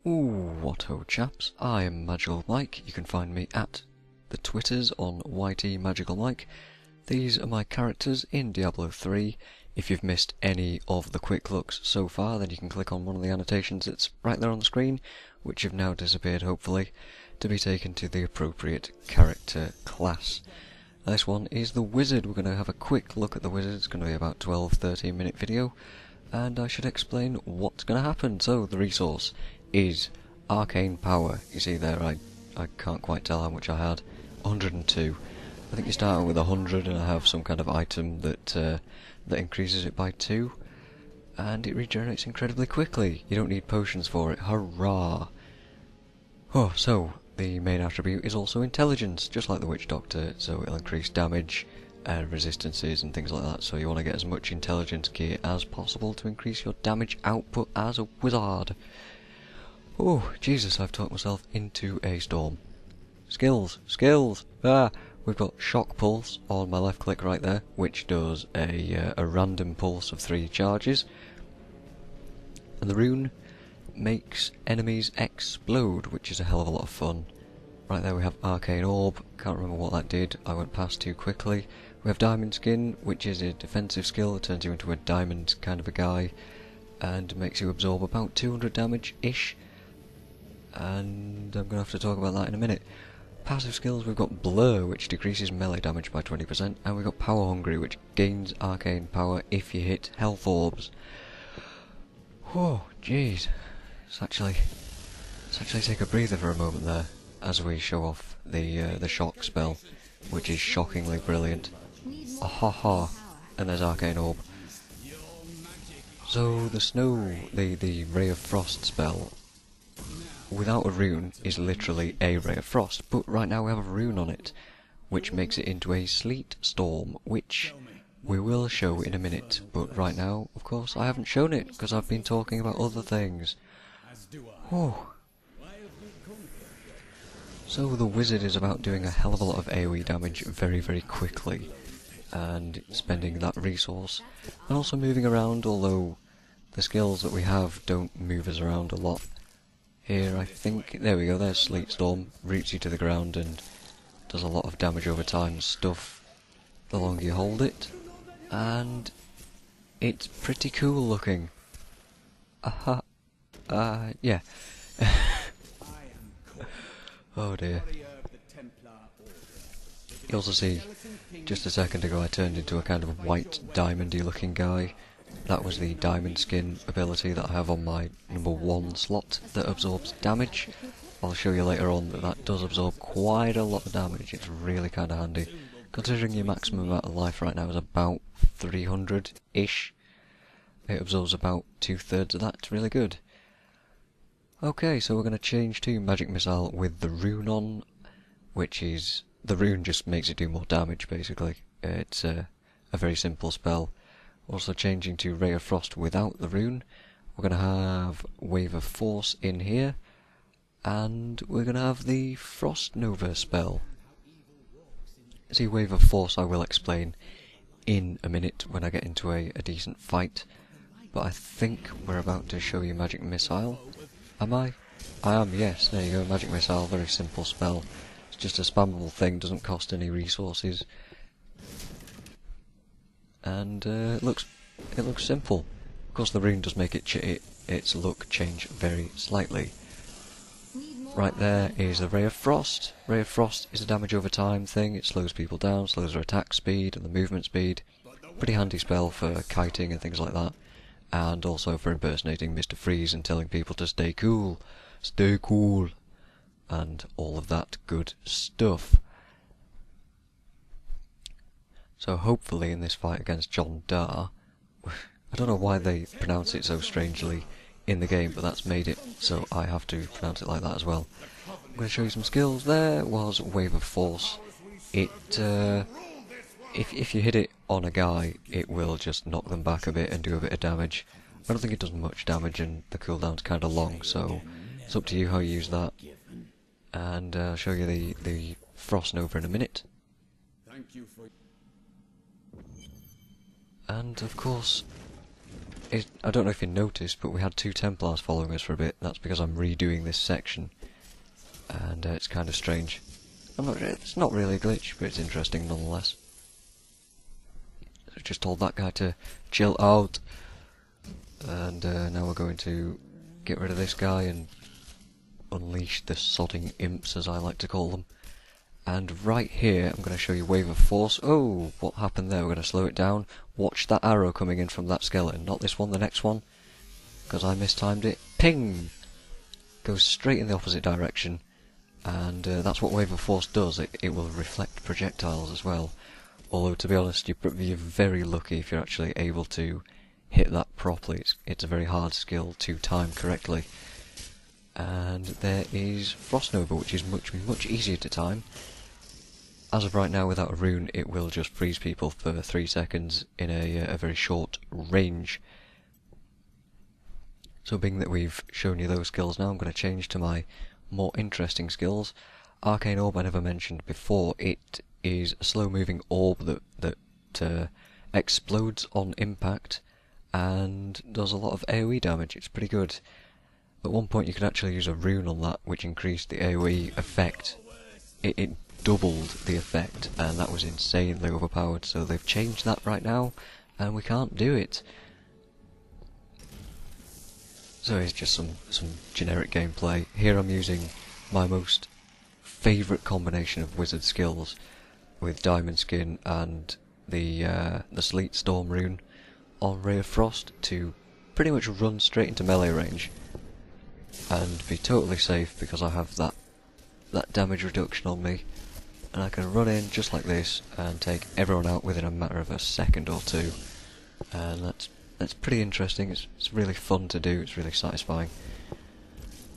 Ooh, what ho chaps, I am Magical Mike. You can find me at the Twitters on YT Magical Mike. These are my characters in Diablo 3. If you've missed any of the quick looks so far, then you can click on one of the annotations that's right there on the screen, which have now disappeared hopefully, to be taken to the appropriate character class. This one is the Wizard. We're going to have a quick look at the Wizard. It's going to be about 12-13 minute video, and I should explain what's going to happen. So the resource is arcane power. You see there, I can't quite tell how much I had. 102. I think you start out with 100, and I have some kind of item that that increases it by 2, and it regenerates incredibly quickly. You don't need potions for it. Hurrah! Oh, so the main attribute is also intelligence, just like the Witch Doctor, so it'll increase damage and resistances and things like that. So you want to get as much intelligence gear as possible to increase your damage output as a wizard. Oh, Jesus, I've talked myself into a storm. Skills! Skills! Ah! We've got Shock Pulse on my left click right there, which does a random pulse of 3 charges. And the rune makes enemies explode, which is a hell of a lot of fun. Right there we have Arcane Orb, can't remember what that did, I went past too quickly. We have Diamond Skin, which is a defensive skill that turns you into a diamond kind of a guy, and makes you absorb about 200 damage-ish. And I'm going to have to talk about that in a minute. Passive skills, we've got Blur, which decreases melee damage by 20%, and we've got Power Hungry, which gains arcane power if you hit health orbs. Oh, jeez. Let's actually take a breather for a moment there, as we show off the shock spell, which is shockingly brilliant. Ahaha! And there's Arcane Orb. So the Ray of Frost spell, without a rune, is literally a Ray of Frost, but right now we have a rune on it, which makes it into a Sleet Storm, which we will show in a minute, but right now, of course, I haven't shown it, because I've been talking about other things. Oh. So the Wizard is about doing a hell of a lot of AoE damage very, very quickly, and spending that resource, and also moving around, although the skills that we have don't move us around a lot. Here, I think, there we go, there's Sleet Storm, roots you to the ground and does a lot of damage over time stuff the longer you hold it, and it's pretty cool looking. Aha, yeah. Oh dear. You also see, just a second ago I turned into a kind of white diamondy looking guy. That was the Diamond Skin ability that I have on my number 1 slot that absorbs damage. I'll show you later on that that does absorb quite a lot of damage. It's really kind of handy. Considering your maximum amount of life right now is about 300-ish, it absorbs about 2/3 of that. It's really good. Okay, so we're going to change to Magic Missile with the rune on, which is... the rune just makes it do more damage, basically. It's a very simple spell. Also changing to Ray of Frost without the rune. We're going to have Wave of Force in here, and we're going to have the Frost Nova spell. See, Wave of Force I will explain in a minute when I get into a decent fight, but I think we're about to show you Magic Missile. Am I? I am, yes, there you go, Magic Missile, very simple spell. It's just a spammable thing, doesn't cost any resources. And it looks simple. Of course the rune does make its look change very slightly. Right there is the Ray of Frost. Ray of Frost is a damage over time thing. It slows people down, slows their attack speed and the movement speed. Pretty handy spell for kiting and things like that. And also for impersonating Mr. Freeze and telling people to stay cool. Stay cool. And all of that good stuff. So hopefully in this fight against John Dar, I don't know why they pronounce it so strangely in the game, but that's made it so I have to pronounce it like that as well. I'm going to show you some skills. There was Wave of Force. It, if you hit it on a guy, it will just knock them back a bit and do a bit of damage. I don't think it does much damage, and the cooldown's kind of long, so it's up to you how you use that. And I'll show you the Frost Nova in a minute. And of course, I don't know if you noticed, but we had 2 Templars following us for a bit. That's because I'm redoing this section, and it's kind of strange. It's not really a glitch, but it's interesting nonetheless. So just told that guy to chill out, and now we're going to get rid of this guy and unleash the sodding imps, as I like to call them. And right here, I'm going to show you Wave of Force. Oh, what happened there? We're going to slow it down. Watch that arrow coming in from that skeleton. Not this one, the next one. Because I mistimed it. Ping! Goes straight in the opposite direction. And that's what Wave of Force does. It will reflect projectiles as well. Although, to be honest, you're very lucky if you're actually able to hit that properly. It's a very hard skill to time correctly. And there is Frost Nova, which is much easier to time. As of right now, without a rune, it will just freeze people for 3 seconds in a very short range. So being that we've shown you those skills now, I'm going to change to my more interesting skills. Arcane Orb I never mentioned before. It is a slow-moving orb that explodes on impact and does a lot of AoE damage. It's pretty good. At one point you could actually use a rune on that, which increased the AoE effect. It doubled the effect, and that was insanely overpowered, so they've changed that right now, and we can't do it. So it's just some generic gameplay. Here I'm using my most favourite combination of wizard skills with Diamond Skin and the Sleet Storm rune on Ray of Frost to pretty much run straight into melee range and be totally safe because I have that damage reduction on me, and I can run in just like this and take everyone out within a matter of a second or two, and that's pretty interesting. It's really fun to do, it's really satisfying.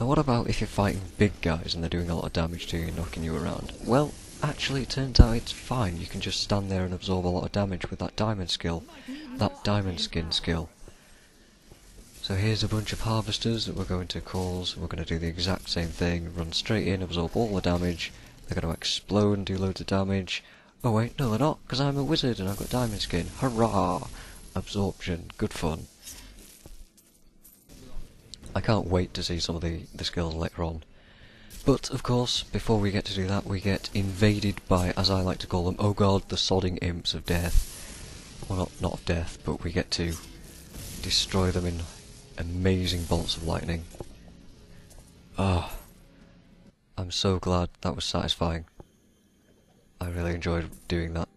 Now what about if you're fighting big guys and they're doing a lot of damage to you, knocking you around? Well, actually it turns out it's fine. You can just stand there and absorb a lot of damage with that Diamond Skin skill. So here's a bunch of harvesters that we're going to cause. We're going to do the exact same thing, run straight in, absorb all the damage. They're going to explode and do loads of damage. Oh wait, no they're not, because I'm a wizard and I've got Diamond Skin. Hurrah! Absorption, good fun. I can't wait to see some of the skills later on. But, of course, before we get to do that, we get invaded by, as I like to call them, oh god, the sodding imps of death. Well, not of death, but we get to destroy them in amazing bolts of lightning. Ah, I'm so glad that was satisfying. I really enjoyed doing that.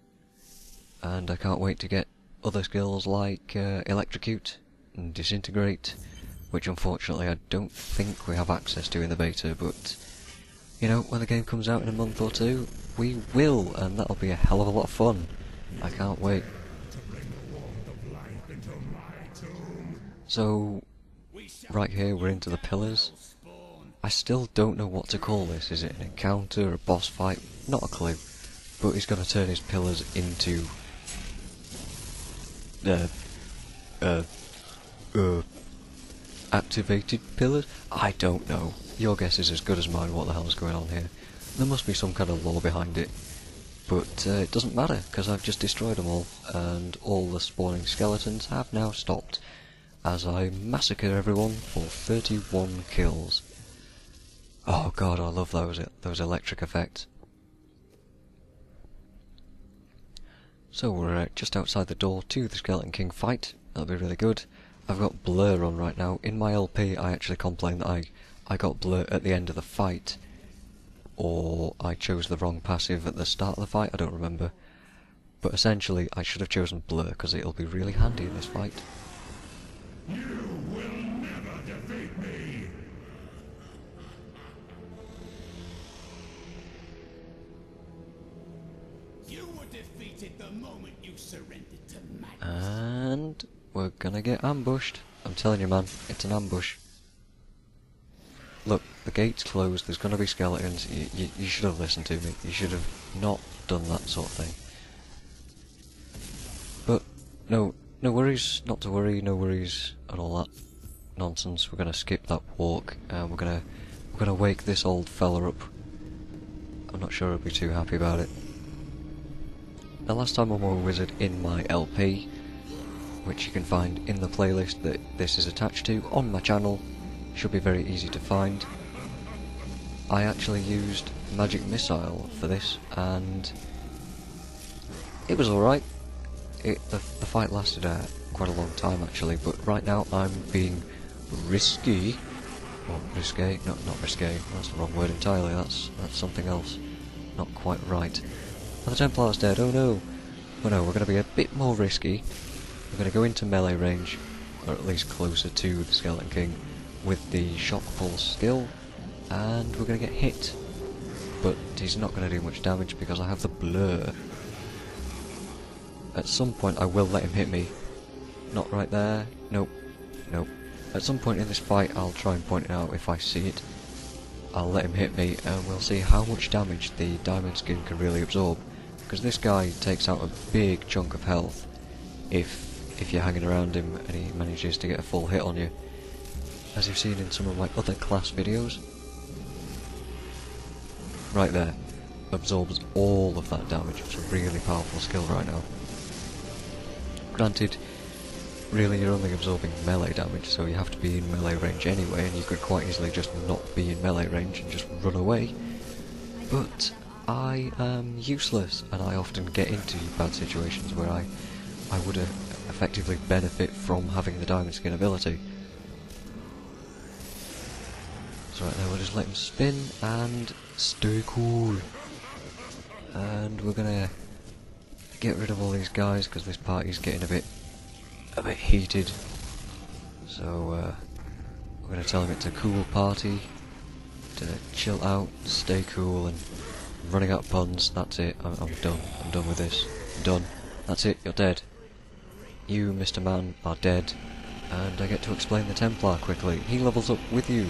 And I can't wait to get other skills like Electrocute and Disintegrate, which unfortunately I don't think we have access to in the beta, but you know, when the game comes out in a month or two, we will, and that'll be a hell of a lot of fun. I can't wait. So, right here we're into the pillars. I still don't know what to call this. Is it an encounter, a boss fight? Not a clue. But he's going to turn his pillars into activated pillars? I don't know. Your guess is as good as mine what the hell is going on here. There must be some kind of lore behind it. But it doesn't matter, because I've just destroyed them all, and all the spawning skeletons have now stopped, as I massacre everyone for 31 kills. Oh god, I love those electric effects. So we're just outside the door to the Skeleton King fight. That'll be really good. I've got Blur on right now. In my LP I actually complained that I got Blur at the end of the fight, or I chose the wrong passive at the start of the fight, I don't remember. But essentially I should have chosen Blur because it'll be really handy in this fight. You will never defeat me! You were defeated the moment you surrendered to madness. And we're gonna get ambushed. I'm telling you, man, it's an ambush. Look, the gate's closed, there's gonna be skeletons. You should have listened to me. You should have not done that sort of thing. But, no worries, not to worry, no worries, and all that nonsense. We're gonna skip that walk, and we're gonna wake this old fella up. I'm not sure I'll be too happy about it. Now, last time I'm a wizard in my LP, which you can find in the playlist that this is attached to on my channel. Should be very easy to find. I actually used Magic Missile for this, and it was alright. The fight lasted quite a long time actually, but right now I'm being risky. Or risque, not risque, that's the wrong word entirely, that's something else. Not quite right. Oh, the Templar's dead, oh no! Oh no, we're going to be a bit more risky. We're going to go into melee range, or at least closer to the Skeleton King, with the Shock Pulse skill, and we're going to get hit. But he's not going to do much damage because I have the blur. At some point I will let him hit me. Not right there. Nope. Nope. At some point in this fight I'll try and point it out if I see it. I'll let him hit me and we'll see how much damage the Diamond Skin can really absorb. Because this guy takes out a big chunk of health if you're hanging around him and he manages to get a full hit on you. As you've seen in some of my other class videos. Right there. Absorbs all of that damage. It's a really powerful skill right now. Granted, really you're only absorbing melee damage, so you have to be in melee range anyway, and you could quite easily just not be in melee range and just run away. But I am useless, and I often get into bad situations where I would effectively benefit from having the Diamond Skin ability. So right now we'll just let him spin and stay cool. And we're gonna get rid of all these guys because this party's getting a bit heated. So we're gonna tell him it's a cool party, to chill out, stay cool, and I'm running out of puns. That's it. I'm done. I'm done with this. I'm done. That's it. You're dead. You, Mr. Man, are dead. And I get to explain the Templar quickly. He levels up with you,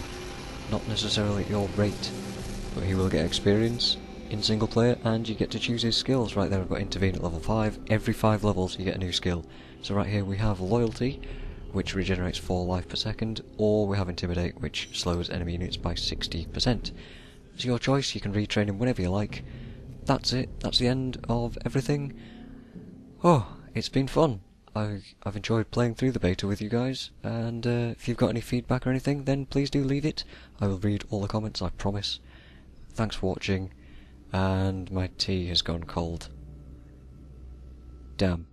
not necessarily at your rate, but he will get experience in single player, and you get to choose his skills. Right there I've got Intervene at level 5. Every 5 levels you get a new skill. So right here we have Loyalty, which regenerates 4 life per second, or we have Intimidate, which slows enemy units by 60%. It's your choice, you can retrain him whenever you like. That's it, that's the end of everything. Oh, it's been fun. I've enjoyed playing through the beta with you guys, and if you've got any feedback or anything, then please do leave it. I will read all the comments, I promise. Thanks for watching. And my tea has gone cold. Damn.